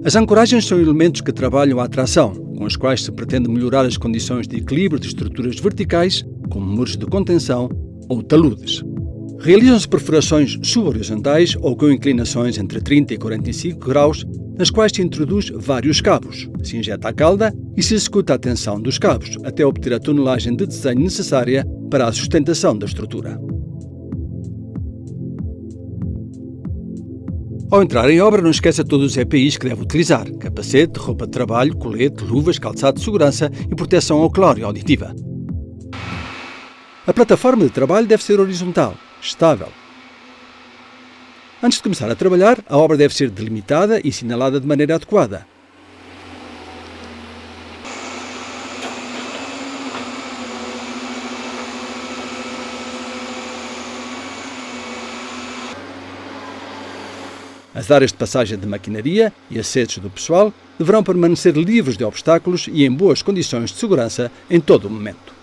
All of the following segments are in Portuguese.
As ancoragens são elementos que trabalham a tração, com os quais se pretende melhorar as condições de equilíbrio de estruturas verticais, como muros de contenção ou taludes. Realizam-se perfurações subhorizontais ou com inclinações entre 30 e 45 graus, nas quais se introduz vários cabos, se injeta a calda e se executa a tensão dos cabos, até obter a tonelagem de desenho necessária para a sustentação da estrutura. Ao entrar em obra, não esqueça todos os EPIs que deve utilizar: capacete, roupa de trabalho, colete, luvas, calçado de segurança e proteção ocular e auditiva. A plataforma de trabalho deve ser horizontal, estável. Antes de começar a trabalhar, a obra deve ser delimitada e sinalada de maneira adequada. As áreas de passagem de maquinaria e acessos do pessoal deverão permanecer livres de obstáculos e em boas condições de segurança em todo o momento.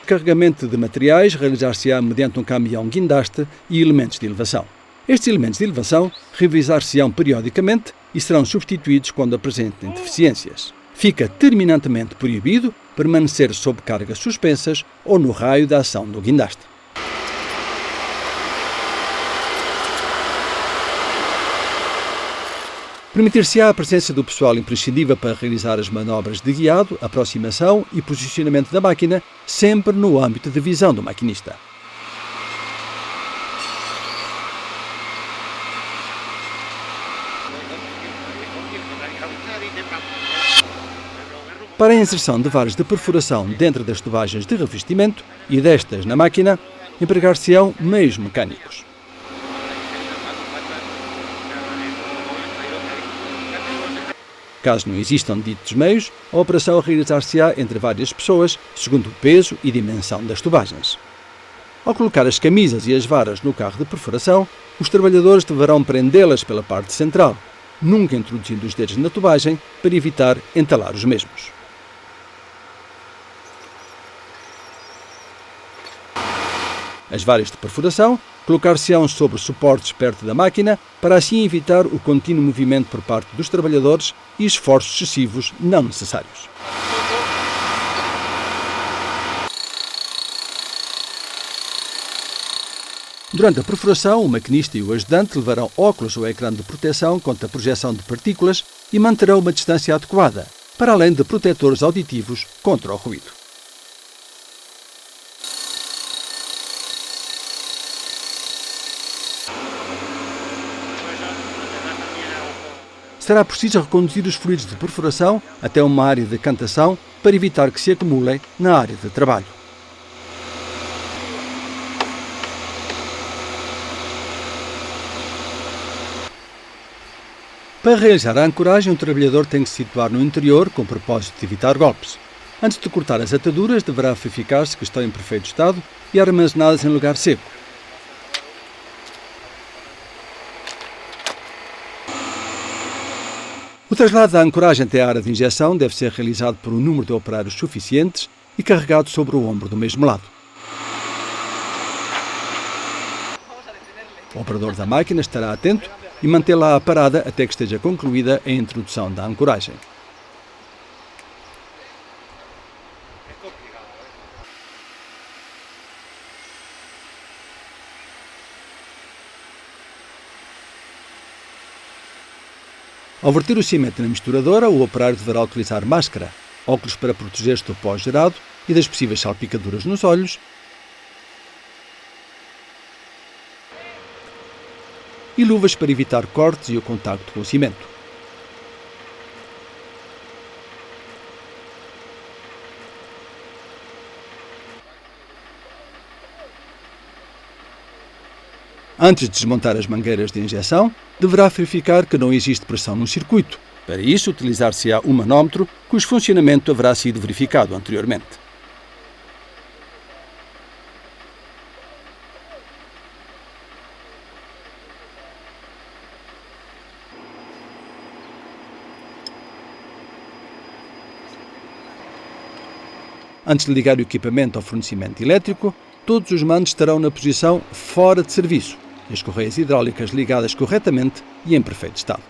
O carregamento de materiais realizar-se-á mediante um caminhão guindaste e elementos de elevação. Estes elementos de elevação revisar-se-ão periodicamente e serão substituídos quando apresentem deficiências. Fica terminantemente proibido permanecer sob cargas suspensas ou no raio da ação do guindaste. Permitir-se-á a presença do pessoal imprescindível para realizar as manobras de guiado, aproximação e posicionamento da máquina, sempre no âmbito de visão do maquinista. Para a inserção de varas de perfuração dentro das tubagens de revestimento e destas na máquina, empregar-se-ão meios mecânicos. Caso não existam ditos meios, a operação realizar-se-á entre várias pessoas, segundo o peso e dimensão das tubagens. Ao colocar as camisas e as varas no carro de perfuração, os trabalhadores deverão prendê-las pela parte central, nunca introduzindo os dedos na tubagem para evitar entalar os mesmos. As varas de perfuração colocar-se-ão sobre suportes perto da máquina para assim evitar o contínuo movimento por parte dos trabalhadores e esforços excessivos não necessários. Durante a perfuração, o maquinista e o ajudante levarão óculos ou ecrã de proteção contra a projeção de partículas e manterão uma distância adequada, para além de protetores auditivos contra o ruído. Será preciso reconduzir os fluidos de perfuração até uma área de decantação para evitar que se acumulem na área de trabalho. Para realizar a ancoragem, o trabalhador tem que se situar no interior com o propósito de evitar golpes. Antes de cortar as ataduras, deverá verificar-se que estão em perfeito estado e armazenadas em lugar seco. O traslado da ancoragem até a área de injeção deve ser realizado por um número de operários suficientes e carregado sobre o ombro do mesmo lado. O operador da máquina estará atento e mantê-la parada até que esteja concluída a introdução da ancoragem. Ao verter o cimento na misturadora, o operário deverá utilizar máscara, óculos para proteger-se do pó gerado e das possíveis salpicaduras nos olhos e luvas para evitar cortes e o contacto com o cimento. Antes de desmontar as mangueiras de injeção, deverá verificar que não existe pressão no circuito. Para isso, utilizar-se-á um manómetro, cujo funcionamento haverá sido verificado anteriormente. Antes de ligar o equipamento ao fornecimento elétrico, todos os mandos estarão na posição fora de serviço e as correias hidráulicas ligadas corretamente e em perfeito estado.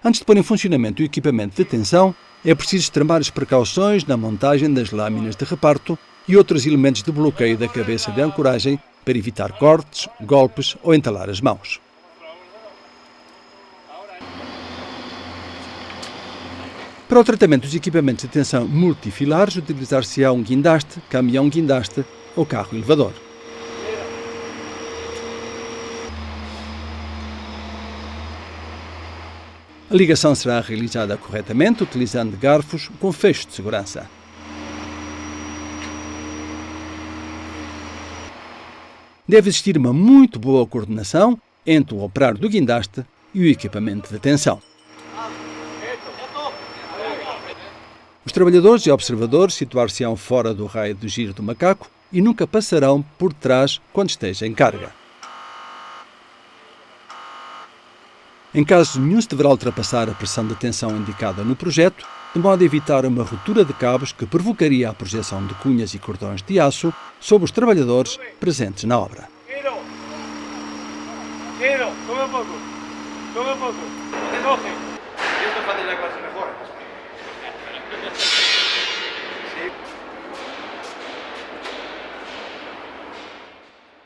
Antes de pôr em funcionamento o equipamento de tensão, é preciso extremar as precauções na montagem das lâminas de reparto e outros elementos de bloqueio da cabeça de ancoragem para evitar cortes, golpes ou entalar as mãos. Para o tratamento dos equipamentos de tensão multifilares, utilizar-se-á um guindaste, caminhão-guindaste ou carro-elevador. A ligação será realizada corretamente utilizando garfos com fecho de segurança. Deve existir uma muito boa coordenação entre o operário do guindaste e o equipamento de tensão. Os trabalhadores e observadores situar-se-ão fora do raio do giro do macaco e nunca passarão por trás quando esteja em carga. Em caso nenhum se deverá ultrapassar a pressão de tensão indicada no projeto, de modo a evitar uma ruptura de cabos que provocaria a projeção de cunhas e cordões de aço sobre os trabalhadores presentes na obra.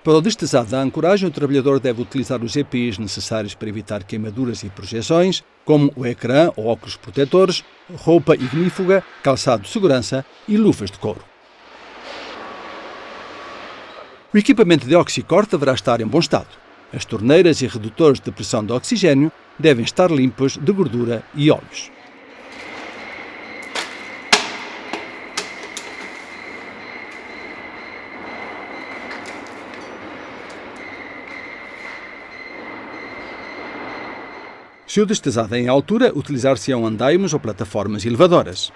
Para o destesado da ancoragem, o trabalhador deve utilizar os EPIs necessários para evitar queimaduras e projeções, como o ecrã ou óculos protetores, roupa ignífuga, calçado de segurança e luvas de couro. O equipamento de oxicorte deverá estar em bom estado. As torneiras e redutores de pressão de oxigênio devem estar limpos de gordura e óleos. Se o destesado é em altura, utilizar-se-ão andaimes ou plataformas elevadoras.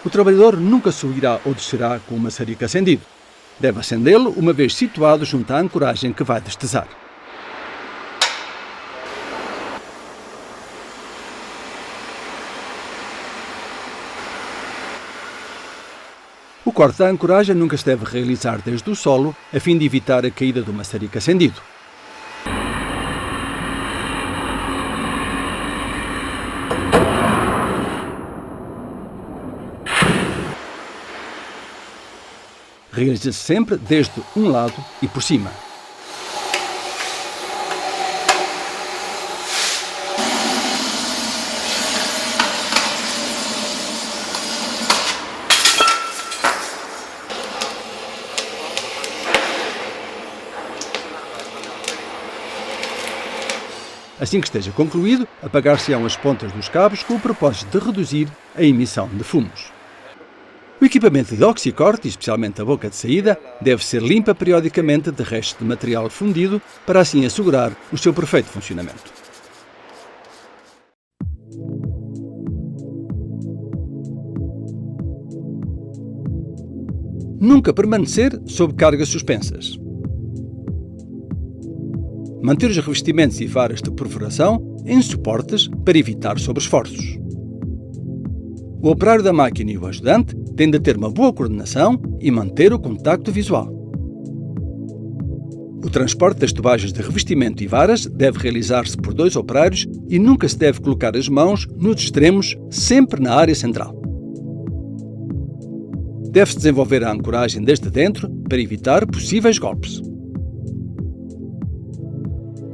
O trabalhador nunca subirá ou descerá com o maçarico acendido. Deve acendê-lo uma vez situado junto à ancoragem que vai destesar. O corte da ancoragem nunca se deve realizar desde o solo, a fim de evitar a caída do maçarico acendido. Realiza-se sempre desde um lado e por cima. Assim que esteja concluído, apagar-se-ão as pontas dos cabos com o propósito de reduzir a emissão de fumos. O equipamento de oxicorte, especialmente a boca de saída, deve ser limpa periodicamente de restos de material fundido para assim assegurar o seu perfeito funcionamento. Nunca permanecer sob cargas suspensas. Manter os revestimentos e varas de perfuração em suportes para evitar sobreesforços. O operário da máquina e o ajudante têm de ter uma boa coordenação e manter o contacto visual. O transporte das tubagens de revestimento e varas deve realizar-se por 2 operários e nunca se deve colocar as mãos nos extremos, sempre na área central. Deve-se desenvolver a ancoragem desde dentro para evitar possíveis golpes.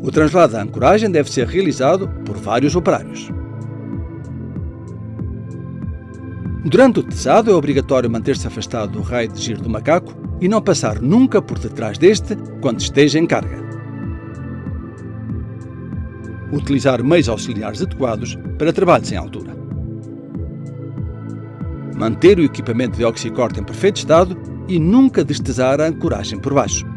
O translado da ancoragem deve ser realizado por vários operários. Durante o tesado é obrigatório manter-se afastado do raio de giro do macaco e não passar nunca por detrás deste quando esteja em carga. Utilizar meios auxiliares adequados para trabalhos em altura. Manter o equipamento de oxicorte em perfeito estado e nunca destesar a ancoragem por baixo.